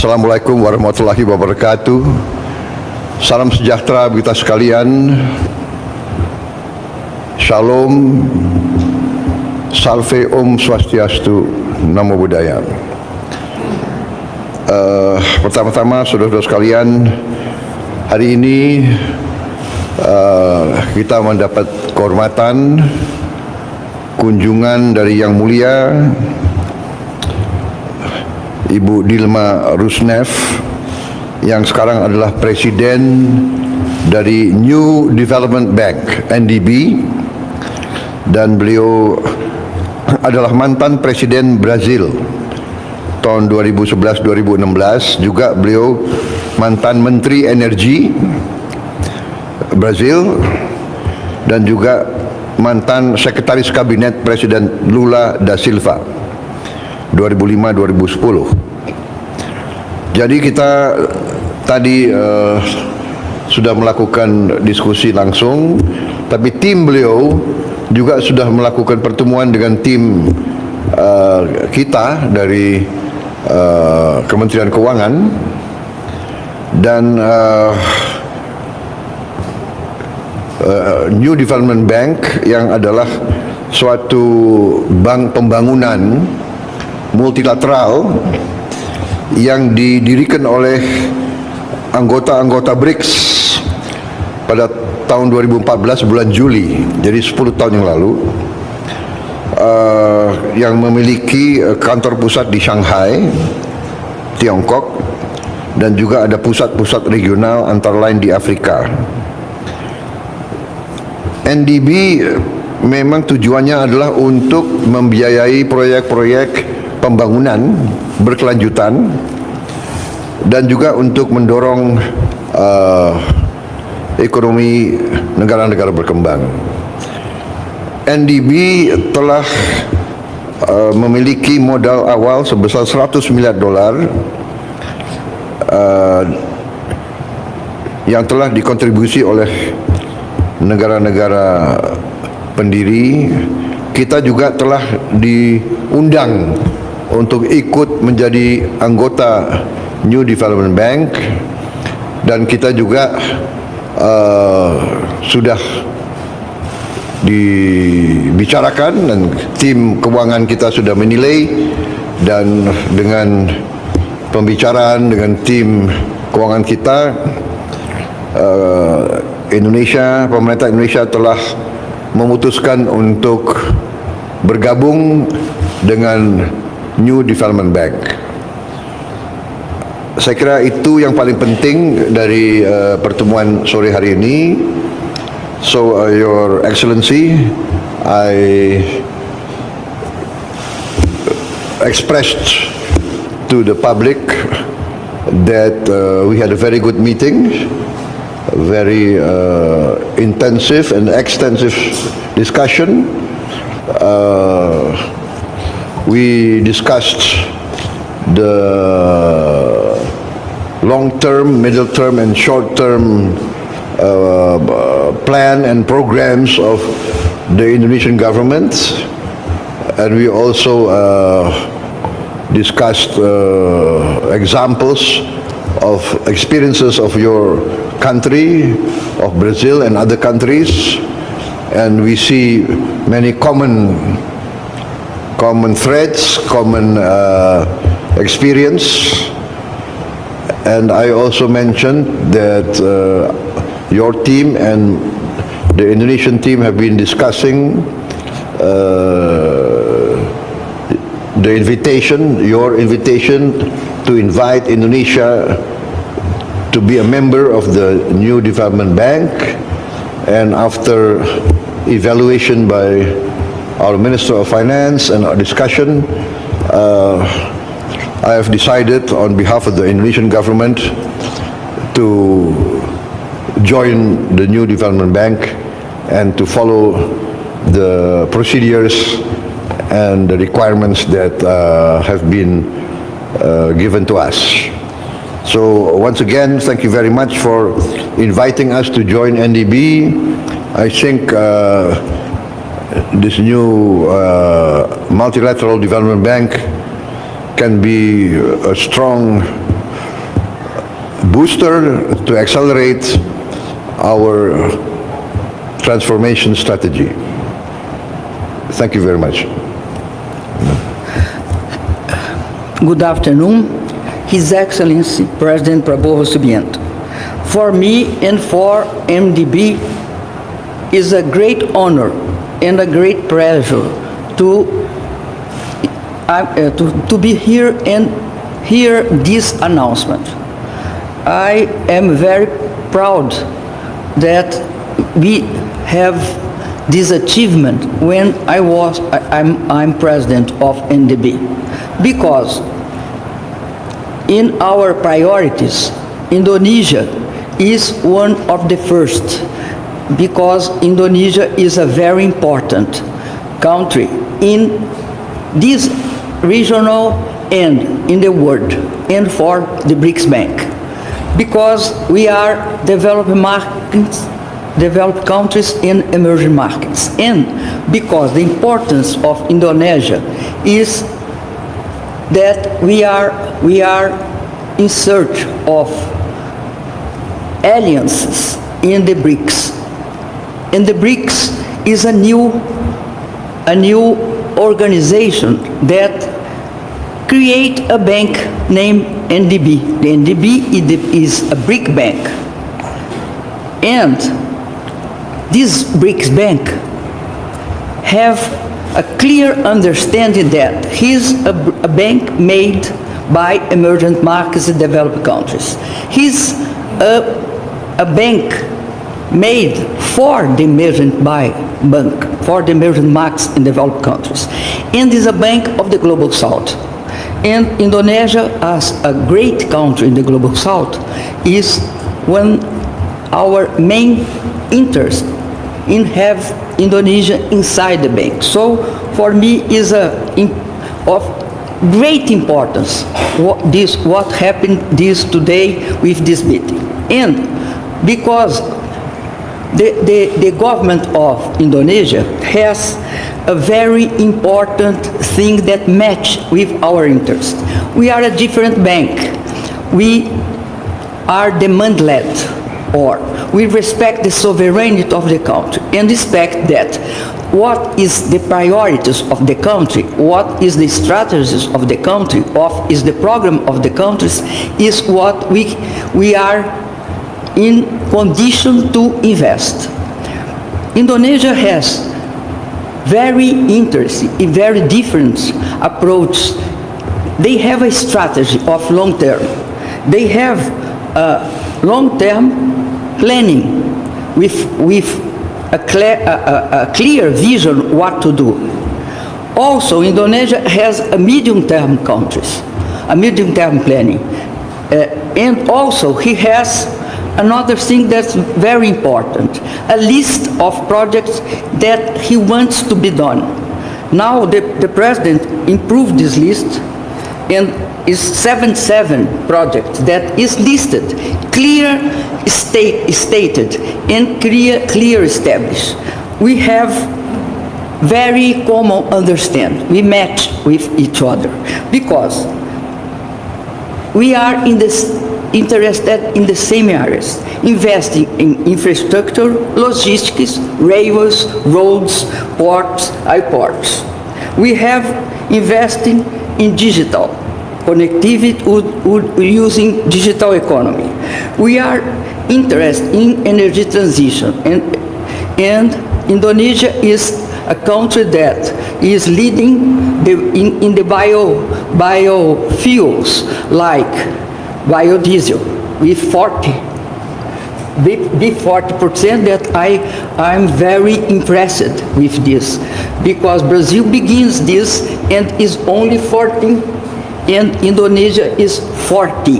Assalamualaikum warahmatullahi wabarakatuh. Salam sejahtera bagi kita sekalian. Shalom, Salve Om Swastiastu, Namo Buddhaya. Pertama-tama saudara-saudara sekalian, hari ini kita mendapat kehormatan kunjungan dari Yang Mulia Ibu Dilma Rusnev yang sekarang adalah Presiden dari New Development Bank (NDB), dan beliau adalah mantan Presiden Brazil tahun 2011-2016. Juga beliau mantan Menteri Energi Brazil dan juga mantan Sekretaris Kabinet Presiden Lula da Silva 2005-2010. Jadi kita tadi sudah melakukan diskusi langsung, tapi tim beliau juga sudah melakukan pertemuan dengan tim kita dari Kementerian Keuangan, dan New Development Bank yang adalah suatu bank pembangunan multilateral yang didirikan oleh anggota-anggota BRICS pada tahun 2014 bulan Juli, jadi 10 tahun yang lalu, yang memiliki kantor pusat di Shanghai, Tiongkok, dan juga ada pusat-pusat regional antara lain di Afrika. NDB memang tujuannya adalah untuk membiayai proyek-proyek pembangunan berkelanjutan dan juga untuk mendorong ekonomi negara-negara berkembang. NDB telah memiliki modal awal sebesar 100 miliar dolar yang telah dikontribusi oleh negara-negara pendiri. Kita juga telah diundang untuk ikut menjadi anggota New Development Bank, dan kita juga sudah dibicarakan dan tim keuangan kita sudah menilai, dan dengan pembicaraan dengan tim keuangan kita, pemerintah Indonesia telah memutuskan untuk bergabung dengan New Development Bank. Saya kira itu yang paling penting dari pertemuan sore hari ini. So, Your Excellency, I expressed to the public that we had a very good meeting, very intensive and extensive discussion. We discussed the long-term, middle-term, and short-term plan and programs of the Indonesian government, and we also discussed examples of experiences of your country, of Brazil and other countries, and we see many common threads, common experience. And I also mentioned that your team and the Indonesian team have been discussing your invitation to invite Indonesia to be a member of the New Development Bank. And after evaluation by our Minister of Finance and our discussion, I have decided on behalf of the Indonesian government to join the New Development Bank and to follow the procedures and the requirements that have been given to us. So once again, thank you very much for inviting us to join NDB. I think this new multilateral development bank can be a strong booster to accelerate our transformation strategy. Thank you very much. Good afternoon, His Excellency President Prabowo Subianto. For me and for MDB, is a great honor and a great pleasure to be here and hear this announcement. I am very proud that we have this achievement when I'm president of NDB, because in our priorities, Indonesia is one of the first, because Indonesia is a very important country in this regional and in the world, and for the BRICS Bank, because we are developed markets, developed countries in emerging markets, and because the importance of Indonesia is that we are in search of alliances in the BRICS. And the BRICS is a new organization that create a bank named NDB. The NDB is a BRIC bank. And this BRICS bank have a clear understanding that he's a bank made by emerging markets and developed countries. He's a bank made for the emerging for the emerging markets in developed countries, and is a bank of the global south. And Indonesia, as a great country in the global south, is our main interest in have Indonesia inside the bank. So for me is of great importance what happened today with this meeting. And because the government of Indonesia has a very important thing that match with our interest. We are a different bank. We are demand-led, or we respect the sovereignty of the country and respect that what is the priorities of the country, what is the strategies of the country, what is the program of the countries, is what we are in condition to invest. Indonesia has very interesting, very different approach. They have a strategy of long term. They have long-term planning with a clear vision what to do. Also, Indonesia has a medium-term planning. And also, he has another thing that's very important, a list of projects that he wants to be done. Now, the president improved this list, and is 77 projects that is listed, clear stated, and clear established. We have very common understanding. We match with each other because we are interested in the same areas, investing in infrastructure, logistics, railways, roads, ports, airports. We have investing in digital connectivity using digital economy. We are interested in energy transition, and Indonesia is a country that is leading in the biofuels like biodiesel with 40% that I'm very impressed with this, because Brazil begins this and is only 14, and Indonesia is 40,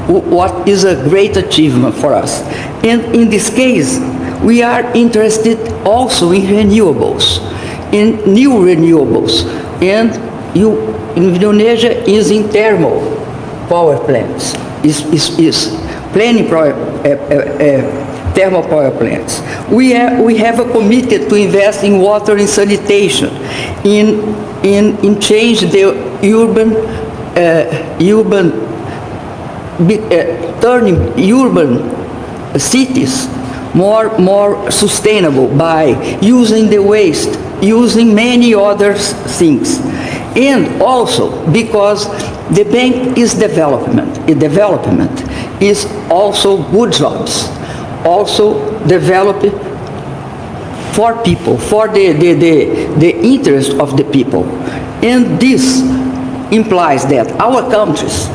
what is a great achievement for us. And in this case, we are interested also in renewables, in new renewables, and Indonesia is in thermal power plants, is planning thermal power plants. We have a committed to invest in water and sanitation, in change the urban turning urban cities more sustainable by using the waste, using many other things. And also because the bank is development. Development is also good jobs, also develop for people, for the interest of the people. And this implies that our countries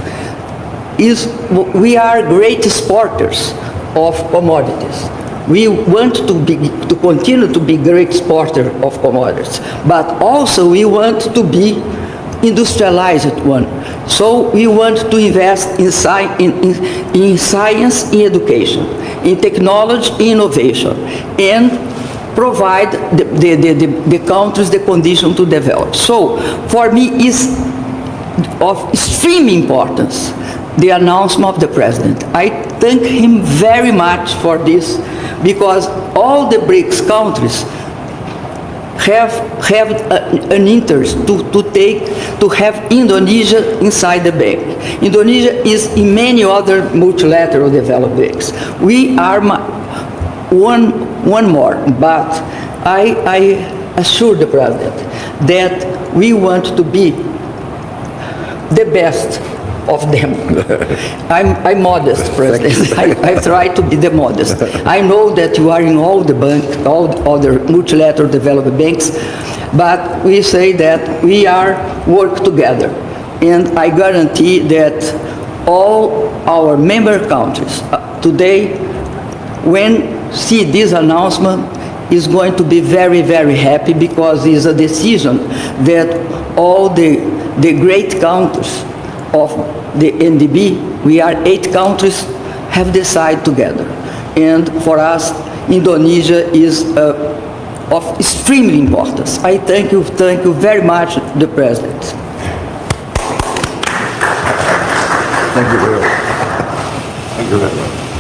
we are great exporters of commodities. We want to continue to be great exporter of commodities, but also we want to be industrialized one. So we want to invest in science, in education, in technology, innovation, and provide the countries the condition to develop. So for me is of extreme importance the announcement of the president. I thank him very much for this, because all the BRICS countries have an interest to have Indonesia inside the bank. Indonesia is in many other multilateral developed banks. We are one more, but I assure the president that we want to be the best of them. I'm modest, President. I try to be the modest. I know that you are in all the banks, all other multilateral development banks, but we say that we are work together. And I guarantee that all our member countries today, when see this announcement, is going to be very, very happy, because it's a decision that all the great countries of the NDB, we are 8 countries, have decided together. And for us, Indonesia is of extremely importance. I thank you very much, the President. Thank you very much. Thank you very much.